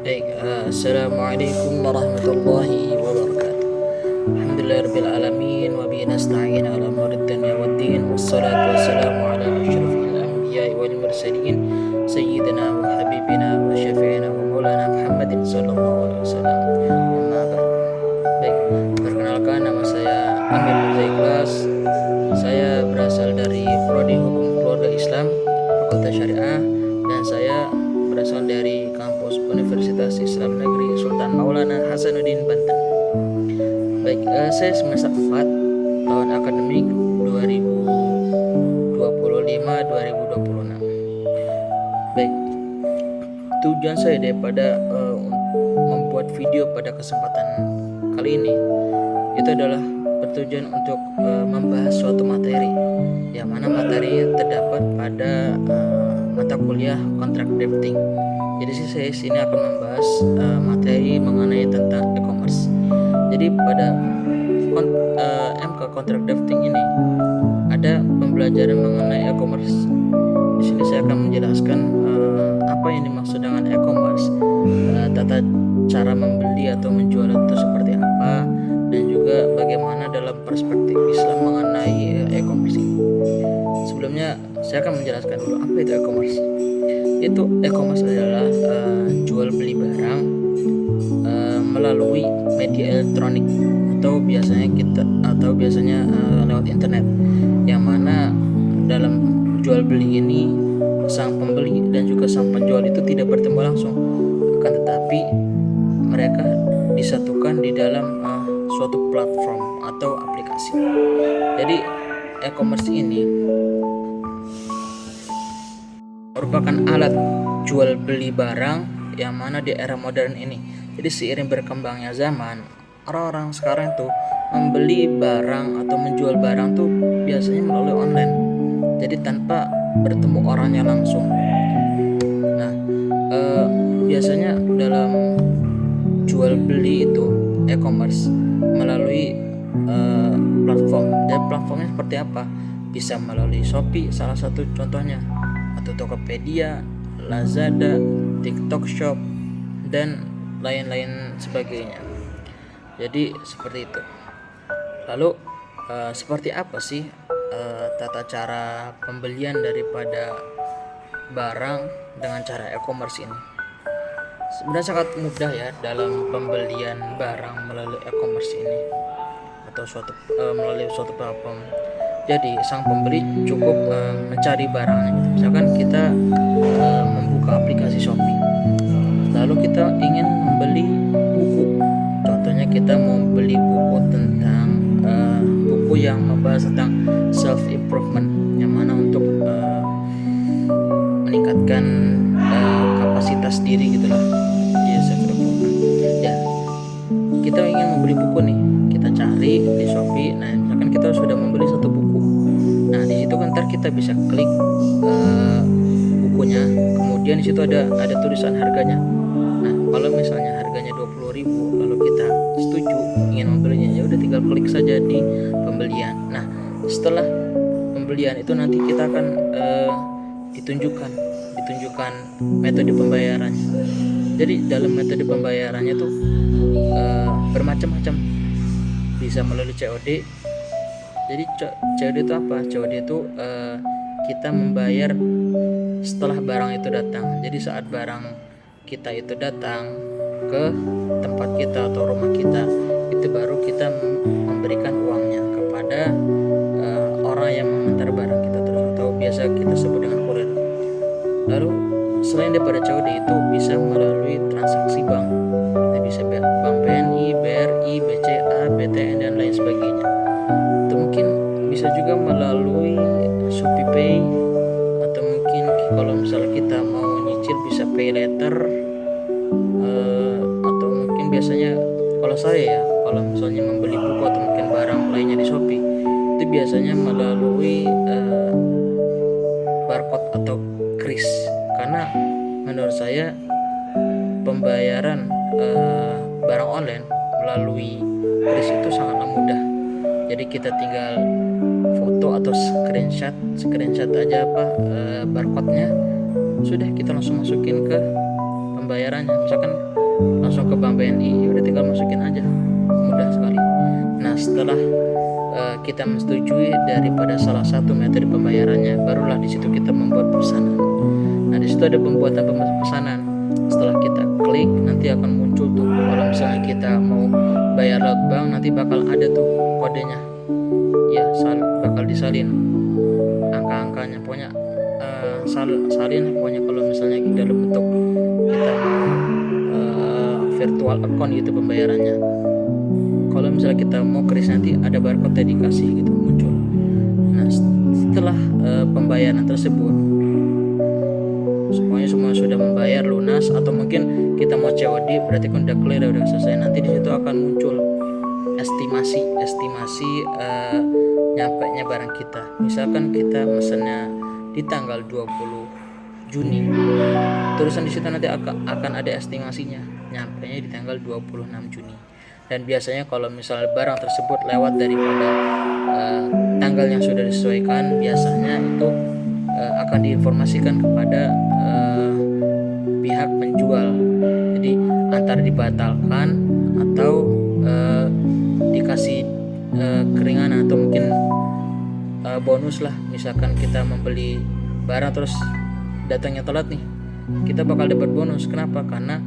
Assalamualaikum warahmatullahi wabarakatuh. Alhamdulillahirabbil alamin wa bihi nasta'in ala umuri dunya waddin wassalatu wassalamu ala asyrafil anbiya'i wal mursalin sayyidina wa habibina wa syafi'ina wa maulana Muhammadin sallallahu alaihi wasallam. Amma ba'd. Baik, perkenalkan nama saya Amir Zaiklas. Saya berasal dari Prodi Hukum Keluarga Islam Fakultas Syariah dan saya berasal dari kampus Universitas Islam Negeri Sultan Maulana Hasanuddin Banten. Baik, saya semester 4 tahun akademik 2025-2026. Baik, tujuan saya daripada membuat video pada kesempatan kali ini itu adalah bertujuan untuk membahas suatu materi yang mana materinya terdapat pada mata kuliah kontrak drafting. Jadi saya sini akan membahas materi mengenai tentang e-commerce. Jadi pada MK kontrak drafting ini ada pembelajaran mengenai e-commerce. Di sini saya akan menjelaskan apa yang dimaksud dengan e-commerce, tata cara membeli atau menjual itu seperti apa, dan juga bagaimana dalam perspektif Islam mengenai e-commerce ini. Sebelumnya saya akan menjelaskan dulu apa itu e-commerce. E-commerce adalah jual beli barang melalui media elektronik atau biasanya lewat internet, yang mana dalam jual beli ini sang pembeli dan juga sang penjual itu tidak bertemu langsung, akan tetapi mereka disatukan di dalam suatu platform atau aplikasi. Jadi e-commerce ini merupakan alat jual beli barang yang mana di era modern ini. Jadi seiring berkembangnya zaman, orang-orang sekarang tuh membeli barang atau menjual barang tuh biasanya melalui online. Jadi tanpa bertemu orangnya langsung. Nah, biasanya dalam jual beli itu e-commerce melalui platform. Dan platformnya seperti apa? Bisa melalui Shopee salah satu contohnya, atau Tokopedia, Lazada, TikTok Shop, dan lain-lain sebagainya. Jadi seperti itu. Lalu seperti apa sih tata cara pembelian daripada barang dengan cara e-commerce ini? Sebenarnya sangat mudah ya dalam pembelian barang melalui e-commerce ini atau melalui suatu platform. Jadi sang pembeli cukup mencari barangnya. Misalkan kita membuka aplikasi Shopee, lalu kita ingin membeli buku. Contohnya kita mau beli buku tentang buku yang membahas tentang self improvement, yang mana untuk meningkatkan kapasitas diri gitulah. Ya, self improvement. Ya, kita ingin membeli buku nih, kita cari di Shopee. Nah, misalkan kita sudah membeli satu buku. Nah, di situ kan ntar kita bisa klik bukunya, kemudian di situ ada tulisan harganya. Nah, kalau misalnya harganya 20.000 lalu kita setuju ingin membelinya, ya udah tinggal klik saja di pembelian. Nah, setelah pembelian itu nanti kita akan ditunjukkan metode pembayarannya. Jadi dalam metode pembayarannya tuh bermacam-macam. Bisa melalui COD. Jadi COD itu apa? COD itu kita membayar setelah barang itu datang. Jadi saat barang kita itu datang ke tempat kita atau rumah kita, itu baru kita memberikan uangnya kepada orang yang mengantar barang kita terus, atau biasa kita sebut dengan kurir. Lalu selain daripada COD itu bisa melalui transaksi bank. Bisa bank BNI, BRI, BCA, BTN, dan lain sebagainya. Atau mungkin bisa juga melalui ShopeePay, atau mungkin kalau misalnya kita mau nyicil bisa pay later, atau mungkin biasanya kalau saya ya, kalau misalnya membeli buku atau mungkin barang lainnya di Shopee, itu biasanya melalui barcode atau kris. Karena menurut saya pembayaran barang online melalui kris itu sangatlah mudah. Jadi kita tinggal foto atau screenshot aja barcode-nya, sudah kita langsung masukin ke pembayarannya, misalkan langsung ke Bank BNI, udah tinggal masukin aja, mudah sekali. Nah setelah kita menyetujui daripada salah satu metode pembayarannya, barulah di situ kita membuat pesanan. Nah di situ ada pembuatan pesanan. Setelah kita klik, nanti akan muncul tuh, kalau misalnya kita mau bayar lewat bank, nanti bakal ada tuh kodenya ya, bakal disalin angka-angkanya, pokoknya salin pokoknya kalau misalnya dalam bentuk kita virtual account gitu pembayarannya. Kalau misalnya kita mau kris, nanti ada barcode dikasih gitu muncul. Nah setelah pembayaran tersebut semuanya semua sudah membayar lunas, atau mungkin kita mau COD, berarti kan udah clear, udah selesai. Nanti di situ akan muncul estimasi nyampe nya barang kita. Misalkan kita mesennya di tanggal 20 Juni, terusan di situ nanti akan ada estimasinya, nyampe nya di tanggal 26 Juni. Dan biasanya kalau misalnya barang tersebut lewat daripada tanggal yang sudah disesuaikan, biasanya itu akan diinformasikan kepada pihak penjual. Jadi antara dibatalkan atau dikasih keringanan, atau mungkin bonus lah. Misalkan kita membeli barang terus datangnya telat nih, kita bakal dapat bonus. Kenapa? Karena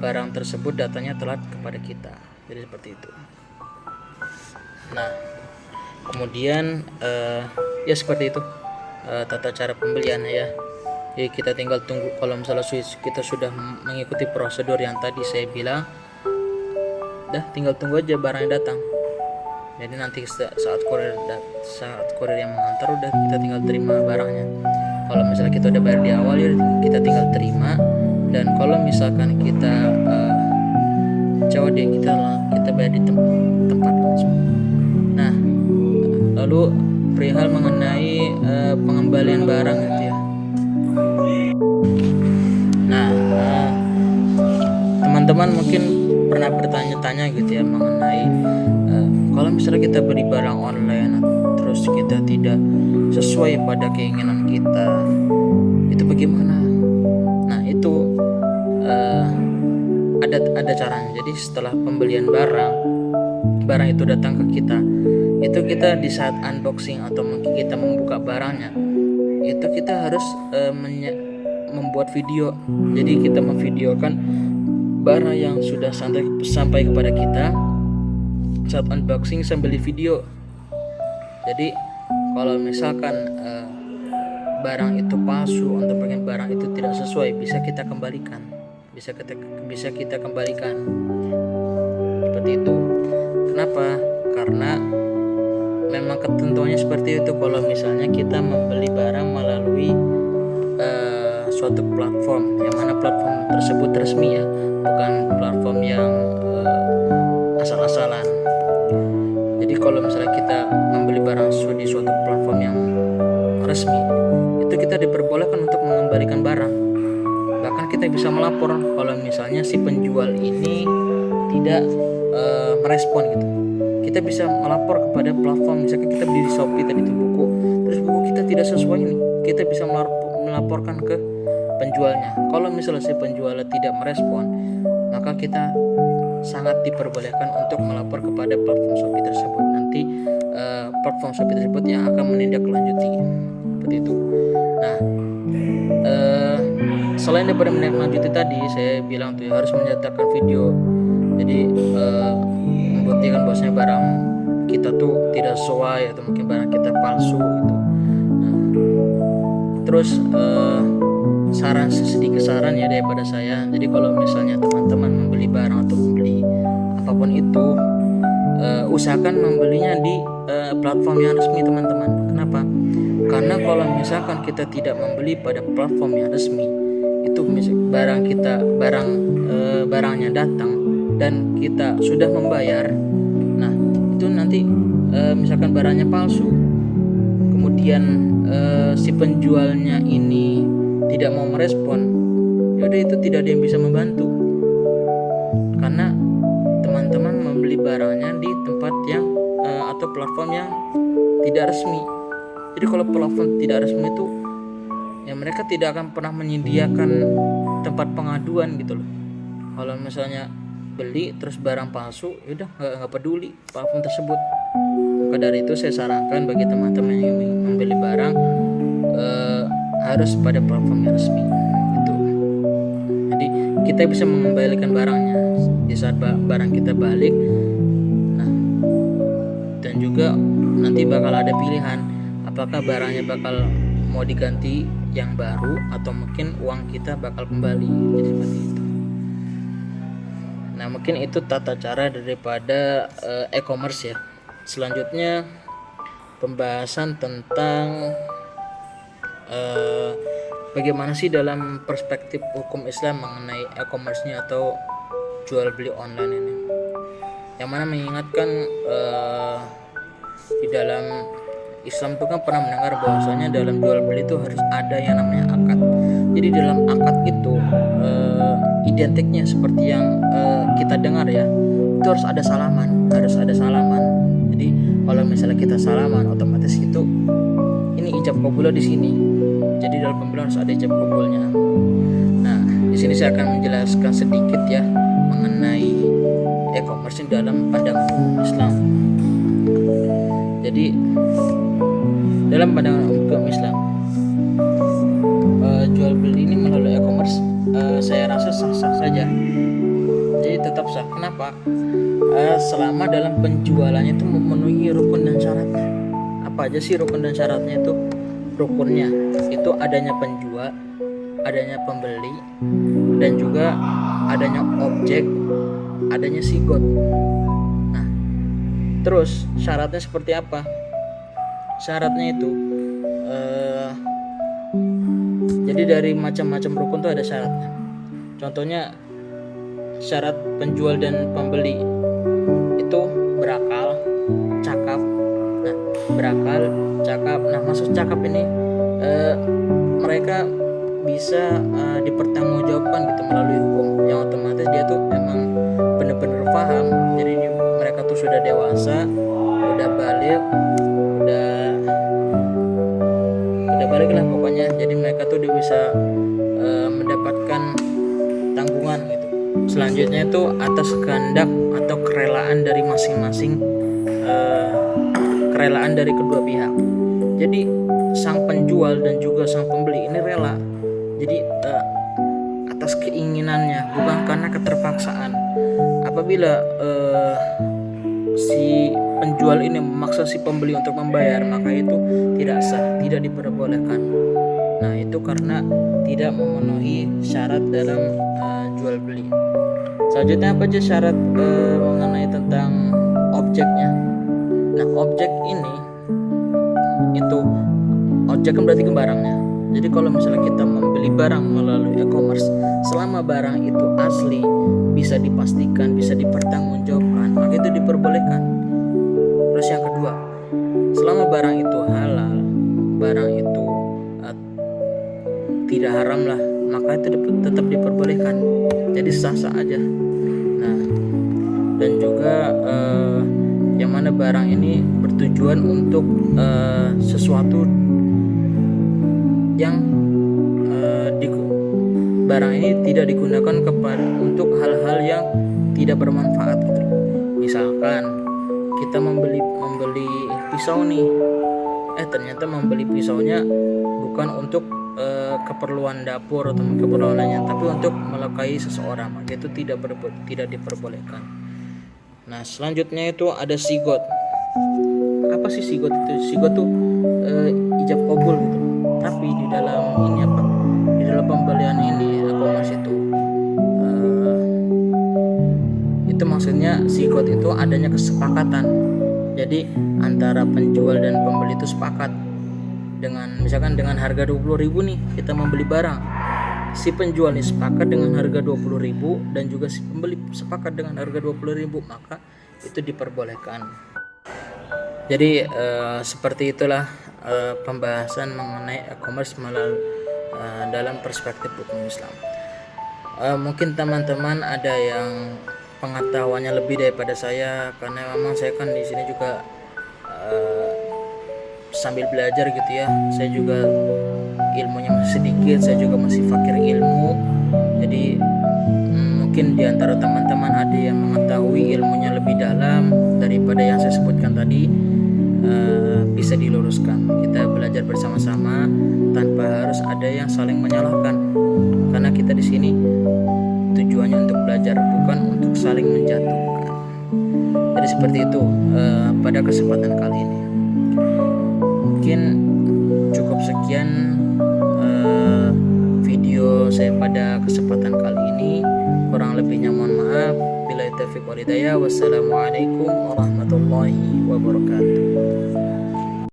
barang tersebut datangnya telat kepada kita. Jadi seperti itu. Nah kemudian ya seperti itu tata cara pembelian ya. Jadi kita tinggal tunggu. Kalau misalnya kita sudah mengikuti prosedur yang tadi saya bilang, tinggal tunggu aja barangnya datang. Jadi nanti saat kurir yang mengantar, udah kita tinggal terima barangnya. Kalau misalnya kita udah bayar di awal, ya kita tinggal terima. Dan kalau misalkan kita COD, kita bayar di tempat langsung. Nah lalu perihal mengenai pengembalian barang gitu ya. Nah teman-teman mungkin pernah bertanya-tanya gitu ya mengenai kalau misalnya kita beli barang online terus kita tidak sesuai pada keinginan kita, itu bagaimana? Nah itu ada caranya. Jadi setelah pembelian barang itu datang ke kita, itu kita di saat unboxing atau mungkin kita membuka barangnya, itu kita harus membuat video. Jadi kita memvideokan barang yang sudah sampai kepada kita saat unboxing sambil di video. Jadi kalau misalkan barang itu palsu atau barang itu tidak sesuai, bisa kita kembalikan, seperti itu. Kenapa? Karena memang ketentuannya seperti itu. Kalau misalnya kita membeli barang melalui suatu platform, yang mana platform tersebut resmi ya, bukan platform yang asal-asalan. Jadi kalau misalnya kita membeli barang di suatu platform yang resmi, itu kita diperbolehkan untuk mengembalikan barang. Bahkan kita bisa melapor kalau misalnya si penjual ini tidak merespon gitu. Kita bisa melapor kepada platform. Misalkan kita beli di Shopee tadi itu buku, terus buku kita tidak sesuai nih, kita bisa melaporkan ke penjualnya. Kalau misalnya si penjualnya tidak merespon, maka kita sangat diperbolehkan untuk melapor kepada platform Shopee tersebut. Nanti platform Shopee tersebut yang akan menindaklanjuti, seperti itu. Nah selain daripada menindaklanjuti tadi, saya bilang tuh harus menyatakan video. Jadi membuktikan bahwasanya barang kita tuh tidak sesuai atau mungkin barang kita palsu gitu. Nah, terus sedikit saran ya daripada saya. Jadi kalau misalnya teman-teman membeli barang atau membeli apapun itu, usahakan membelinya di platform yang resmi teman-teman. Kenapa? Karena kalau misalkan kita tidak membeli pada platform yang resmi, itu barangnya datang dan kita sudah membayar, nah itu nanti misalkan barangnya palsu, kemudian si penjualnya ini tidak mau merespon, yaudah itu tidak ada yang bisa membantu, karena teman-teman membeli barangnya di tempat yang atau platform yang tidak resmi. Jadi kalau platform tidak resmi itu ya mereka tidak akan pernah menyediakan tempat pengaduan gitu loh. Kalau misalnya beli terus barang palsu, yaudah nggak peduli apapun tersebut. Maka dari itu saya sarankan bagi teman-teman yang ingin membeli barang harus pada platform yang resmi itu. Jadi kita bisa mengembalikan barangnya di saat barang kita balik. Nah, dan juga nanti bakal ada pilihan apakah barangnya bakal mau diganti yang baru atau mungkin uang kita bakal kembali. Jadi seperti itu. Nah, mungkin itu tata cara daripada e-commerce ya. Selanjutnya pembahasan tentang bagaimana sih dalam perspektif hukum Islam mengenai e-commerce-nya atau jual beli online ini. Yang mana mengingatkan di dalam Islam itu kan pernah mendengar bahwasanya dalam jual beli itu harus ada yang namanya akad. Jadi dalam akad itu identiknya seperti yang kita dengar ya, itu harus ada salaman. Jadi kalau misalnya kita salaman, otomatis itu ini ijab kabulnya di sini. Jadi dalam pembelian harus ada ijab kabulnya. Nah, di sini saya akan menjelaskan sedikit ya mengenai e-commerce dalam pandangan hukum Islam. Jadi dalam pandangan hukum Islam, jual beli ini melalui e-commerce saya rasa sah-sah saja. Jadi tetap sah. Kenapa? Selama dalam penjualannya itu memenuhi rukun dan syaratnya. Apa aja sih rukun dan syaratnya itu? Rukunnya itu adanya penjual, adanya pembeli, dan juga adanya objek, adanya sigot. Nah, terus syaratnya seperti apa? Syaratnya itu jadi dari macam-macam rukun itu ada syaratnya. Contohnya syarat penjual dan pembeli itu berakal, cakap. Nah, berakal, cakap. Nah, maksud cakap ini mereka bisa dipertanggungjawabkan gitu melalui hukum, yang otomatis dia tuh emang benar-benar paham. Jadi mereka tuh sudah dewasa, udah balik, udah balik lah pokoknya. Jadi mereka tuh bisa mendapatkan tanggungan gitu. Selanjutnya itu atas kehendak atau kerelaan dari masing-masing, kerelaan dari kedua pihak. Jadi sang penjual dan juga sang pembeli ini rela. Jadi atas keinginannya, bukan karena keterpaksaan. Apabila si penjual ini memaksa si pembeli untuk membayar, maka itu tidak sah, tidak diperbolehkan. Nah, itu karena tidak memenuhi syarat dalam jual beli. Selanjutnya apa aja syarat mengenai tentang objeknya? Nah, objek ini itu objek kan berarti barangnya. Jadi kalau misalnya kita membeli barang melalui e-commerce, selama barang itu asli, bisa dipastikan, bisa dipertanggungjawabkan, maka itu diperbolehkan. Terus yang kedua, selama barang itu halal, barang itu tidak haram lah, maka itu tetap diperbolehkan. Jadi sah-sah aja. Nah, dan juga yang mana barang ini bertujuan untuk sesuatu yang barang ini tidak digunakan untuk hal-hal yang tidak bermanfaat gitu. Misalkan kita membeli pisau nih, ternyata membeli pisaunya bukan untuk keperluan dapur atau keperluan lainnya, tapi untuk melukai seseorang, maka itu tidak diperbolehkan. Nah, selanjutnya itu ada sigot. Apa sih sigot itu? Sigot tuh ijab kabul gitu. Tapi di dalam ini apa? Di dalam pembelian ini e-commerce itu maksudnya sigot itu adanya kesepakatan. Jadi antara penjual dan pembeli itu sepakat dengan misalkan dengan harga 20.000 nih kita membeli barang. Si penjual nih sepakat dengan harga 20.000 dan juga si pembeli sepakat dengan harga 20.000, maka itu diperbolehkan. Jadi seperti itulah pembahasan mengenai e-commerce dalam perspektif hukum Islam. Mungkin teman-teman ada yang pengetahuannya lebih daripada saya, karena memang saya kan di sini juga sambil belajar gitu ya. Saya juga ilmunya masih sedikit, saya juga masih fakir ilmu. Jadi mungkin di antara teman-teman ada yang mengetahui ilmunya lebih dalam daripada yang saya sebutkan tadi, bisa diluruskan. Kita belajar bersama-sama tanpa harus ada yang saling menyalahkan, karena kita di sini tujuannya untuk belajar, bukan untuk saling menjatuhkan. Jadi seperti itu pada kesempatan kali ini. Mungkin cukup sekian video saya pada kesempatan kali ini. Kurang lebihnya mohon maaf. Billahi taufiq wal hidayah. Wassalamualaikum warahmatullahi wabarakatuh.